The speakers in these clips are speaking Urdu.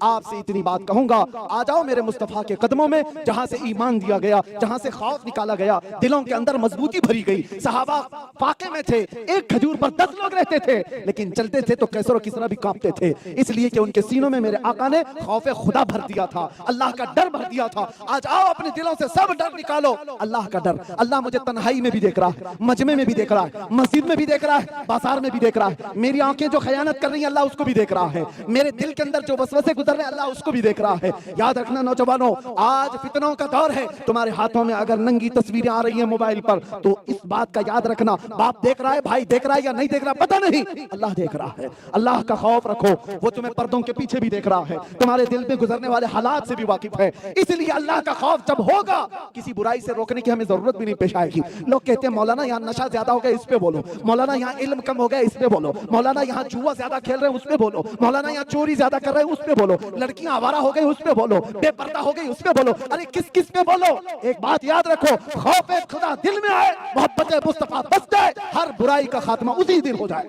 آپ سے اتنی بات کہوں گا، آ جاؤ میرے مصطفیٰ کے قدموں میں، جہاں سے ایمان دیا گیا، جہاں سے خوف نکالا گیا، دلوں کے اندر مضبوطی بھری گئی۔ صحابہ فاقے میں تھے، ایک کھجور پر 10 لوگ رہتے تھے، لیکن چلتے تھے تو کیسر و کسرا بھی کانپتے تھے، اس لیے کہ ان کے سینوں میں میرے آقا نے خوف خدا بھر دیا تھا، اللہ کا ڈر بھر دیا تھا۔ آج آؤ اپنے دلوں سے سب ڈر نکالو، اللہ کا ڈر۔ اللہ مجھے تنہائی میں بھی دیکھ رہا ہے، مجمع میں بھی دیکھ رہا ہے، مسجد میں بھی دیکھ رہا ہے، بازار میں بھی دیکھ رہا ہے۔ میری آنکھیں جو خیانت کر رہی ہیں اللہ اس کو بھی دیکھ رہا ہے، میرے دل کے اندر جو وسوسے گزر رہے ہیں اللہ اس کو بھی دیکھ رہا ہے۔ یاد رکھنا نوجوانوں، آج فتنوں کا دور ہے، تمہارے ہاتھوں میں اگر ننگی تصویریں آ رہی ہیں موبائل پر تو اس بات کا یاد رکھنا، باپ دیکھ رہا ہے، بھائی دیکھ رہا ہے یا نہیں دیکھ رہا پتہ نہیں، اللہ دیکھ رہا ہے۔ اللہ کا خوف رکھو، وہ تمہیں پردوں کے پیچھے بھی دیکھ رہا ہے، تمہارے دل میں گزرنے والے حالات سے بھی واقف ہے، اس لیے اللہ کا خوف جب ہوگا کسی برائی سے روکنے کی ہمیں ضرورت بھی نہیں پیش آئے گی۔ لوگ کہتے ہیں مولانا یہاں نشہ زیادہ ہو گیا اس پہ بولو، مولانا یہاں علم کم ہو گیا اس پہ بولو، مولانا یہاں جوا زیادہ کھیل رہے ہیں اس پہ بولو، مولانا یہاں چوری زیادہ کر رہے ہیں اس پہ بولو، لڑکیاں آوارہ ہو گئی اس پہ بولو، بے پردہ ہو گئی اس پہ بولو۔ ارے کس کس پہ بولو؟ ایک بات یاد رکھو، خوف خدا دل میں آئے، محبت مصطفیٰ بس جائے، ہر برائی کا خاتمہ اسی دن ہو جائے،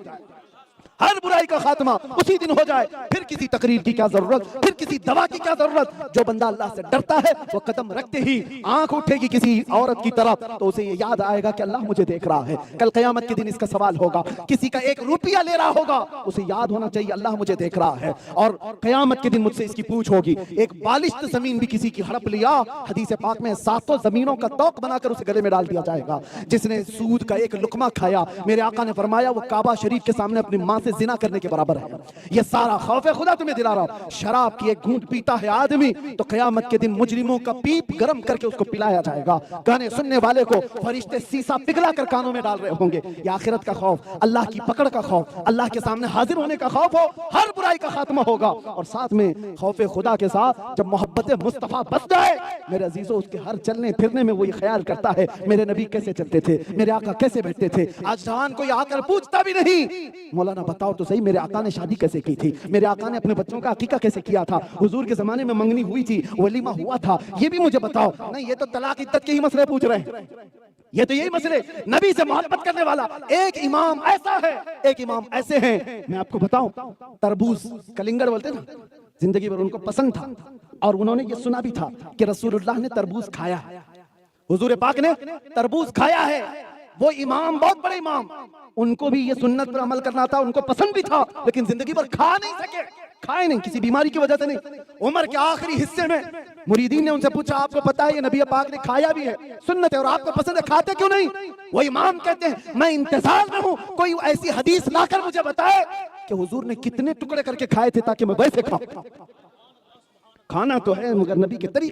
ہر برائی کا خاتمہ اسی دن ہو جائے۔ پھر کسی تقریر کی کیا ضرورت، پھر کسی دوا کی کیا ضرورت؟ جو بندہ اللہ سے ڈرتا ہے وہ قدم رکھتے ہی آنکھ اٹھے گی کسی عورت کی طرف تو اسے یہ یاد آئے گا کہ اللہ مجھے دیکھ رہا ہے۔ کل قیامت کے دن اس کا سوال ہوگا، کسی کا 1 روپیہ لے رہا ہوگا اسے یاد ہونا چاہیے اللہ مجھے دیکھ رہا ہے، اور قیامت کے دن مجھ سے اس کی پوچھ ہوگی۔ ایک بالشت زمین بھی کسی کی ہڑپ لیا، حدیث پاک میں 700 زمینوں کا توق بنا کر اسے گلے میں ڈال دیا جائے گا۔ جس نے سود کا 1 لقمہ کھایا، میرے آقا نے فرمایا وہ کعبہ شریف کے سامنے اپنی ماں سے زنا کرنے کے برابر ہے۔ یہ سارا خوف خدا تمہیں دلا رہا ہوں۔ شراب کی 1 گھونٹ پیتا ہے آدمی تو قیامت کے دن مجرموں کا پیپ گرم کر کے اس کو پلایا جائے گا، گانے سننے والے کو فرشتے سیسا پگھلا کر کانوں میں ڈال رہے ہوں گے۔ یہ آخرت کا خوف، اللہ کی پکڑ کا خوف، اللہ کے سامنے حاضر ہونے کا خوف ہو، ہر برائی کا خاتمہ ہوگا، اور ساتھ میں خوف خدا کے ساتھ جب محبت مصطفیٰ بس جائے میرے عزیزوں، اس کے ہر چلنے پھرنے میں وہ یہ خیال کرتا ہے میرے نبی کیسے چلتے تھے، میرے آقا کیسے بیٹھتے تھے۔ آج جوان کوئی آ کر پوچھتا بھی نہیں، مولانا بتاؤ تو صحیح میرے آقا نے شادی کیسے کی تھی، میرے آقا نے اپنے بچوں کا عقیقہ کیسے کیا تھا، حضور کے زمانے میں منگنی ہوئی تھی، ولیمہ ہوا تھا، یہ بھی مجھے بتاؤ۔ نہیں، یہ تو طلاق عدت کے ہی مسئلے پوچھ رہے ہیں، یہ تو یہی مسئلے۔ نبی سے محبت کرنے والا ایک امام ایسا ہے، ایک امام ایسے ہیں، میں آپ کو بتاؤں، تربوز کلنگڑ بولتے نا، زندگی بھر ان کو پسند تھا، اور انہوں نے یہ سنا بھی تھا کہ رسول اللہ نے تربوز کھایا ہے، حضور پاک نے تربوز کھایا ہے۔ وہ امام بہت بڑے امام، ان کو بھی یہ سنت پر عمل کرنا تھا، ان کو پسند بھی تھا، لیکن زندگی بھر کھا نہیں سکے، کھائے نہیں، کسی بیماری کی وجہ سے نہیں۔ عمر کے آخری حصے میں مریدین نے ان سے پوچھا آپ کو پتا ہے یہ نبی پاک نے کھایا بھی ہے، سنت ہے اور آپ کو پسند ہے، کھاتے کیوں نہیں؟ وہ امام کہتے ہیں میں انتظار میں ہوں کوئی ایسی حدیث لا کر مجھے بتائے کہ حضور نے کتنے ٹکڑے کر کے کھائے تھے تاکہ میں ویسے کھاؤں۔ کھانا تو ہے مگر نبی کے طریقے